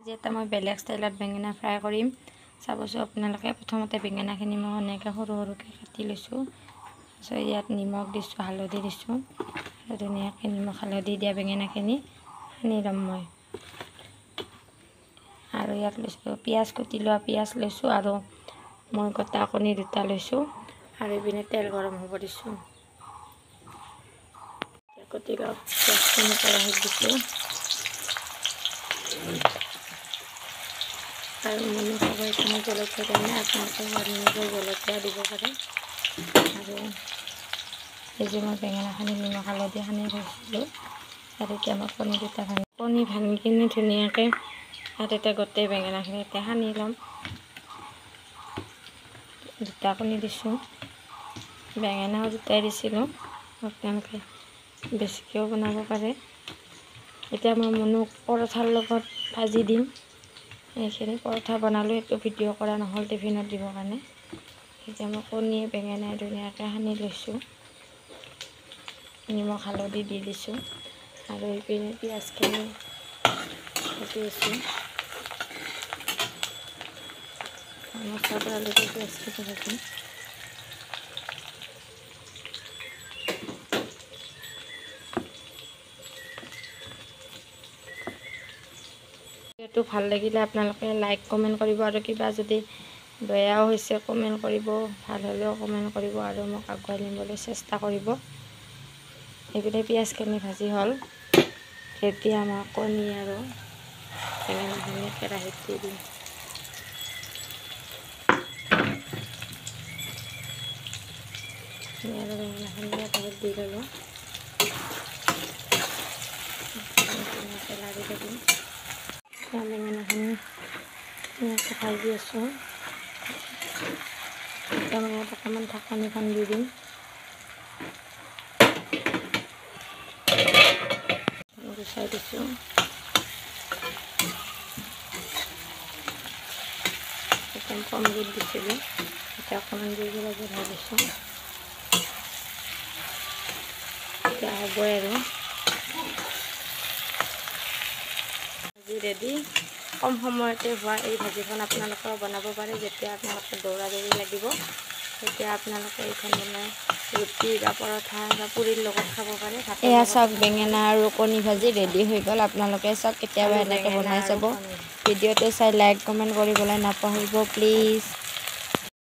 যেটা মই বেলেগ ষ্টাইলত বেঙেনা ফ্ৰাই কৰিম চাবচোন আপোনালোকে। প্ৰথমতে বেঙেনাখিনি মই এনেকৈ সৰু সৰুকৈ কাটি লৈছোঁ। তাৰপিছত ইয়াত নিমখ দিছোঁ, হালধি দিছোঁ আৰু ধুনীয়াকৈ নিমখ হালধি দিয়া বেঙেনাখিনি সানি ল'ম মই। আৰু ইয়াত লৈছোঁ পিঁয়াজ, কুটি লোৱা পিঁয়াজ লৈছোঁ আৰু মই গোটা কণী 2টা লৈছোঁ আৰু এইপিনে তেল গৰম হ'ব দিছোঁ। কুটি লোৱা পিঁয়াজখিনি কেৰাহীত দিছোঁ আৰু মনে খাব এইখিনি জলকীয়া কাৰণে আপোনালোকে সোৱাদ অনুযায়ী জলকীয়া দিব পাৰে। আৰু এই যে মই বেঙেনাখিনি নিমখ হালধি সানি থৈছিলোঁ আৰু এতিয়া মই কণী 2টা ভাঙি কিনি ধুনীয়াকৈ ইয়াত এতিয়া গোটেই বেঙেনাখিনি এতিয়া সানি ল'ম। 2টা কণী দিছোঁ, বেঙেনাও 2টাই দিছিলোঁ, আপোনালোকে বেছিকৈও বনাব পাৰে। এতিয়া মই পৰঠাৰ লগত ভাজি দিম। এইখিনি পৰঠা বনালোঁ, এইটো ভিডিঅ' কৰা নহ'ল টিফিনত দিবৰ কাৰণে। এতিয়া মই কণী বেঙেনাই ধুনীয়াকৈ সানি লৈছোঁ, নিমখ হালধি দি দিছোঁ আৰু এইপিনে পিঁয়াজখিনি কাটি আছোঁ। মছলা আলুটো পিঁয়াজখিনি ভাজিম। ভিডিঅ'টো ভাল লাগিলে আপোনালোকে লাইক কমেণ্ট কৰিব আৰু কিবা যদি বেয়াও হৈছে কমেণ্ট কৰিব, ভাল হ'লেও কমেণ্ট কৰিব আৰু মোক আগুৱাই নিবলৈ চেষ্টা কৰিব। এইপিনে পিঁয়াজখিনি ভাজি হ'ল, এতিয়া মই কণী আৰু বেঙেনাখিনি কেৰাহীত দি দিম। আৰু বেঙেনাখিনি কেৰাহীত দি ল'লোঁ, লাৰি দিম। বেঙেনাখিনি ধুনীয়াকৈ ভাজি আছোঁ। এতিয়া মই ইয়াত অকণমান ঢাকনিখন দি দিম। গুচাই দিছোঁ। একদম কম জুইত দিছিলোঁ, এতিয়া অকণমান জুইত ভাজিছোঁ। এতিয়া হ'বই আৰু ভাজি ৰেডি। কম সময়তে হোৱা এই ভাজিখন আপোনালোকেও বনাব পাৰে। যেতিয়া আপোনালোকে দৌৰা দৌৰি লাগিব তেতিয়া আপোনালোকে এইখন বনাই ৰুটি বা পৰঠা বা পুৰিৰ লগত খাব পাৰে। এয়া চাওক, বেঙেনা আৰু কণী ভাজি ৰেডি হৈ গ'ল। আপোনালোকে চাওক, কেতিয়াবা এনেকৈ বনাই চাব। ভিডিঅ'টো চাই লাইক কমেণ্ট কৰিবলৈ নাপাহৰিব প্লিজ।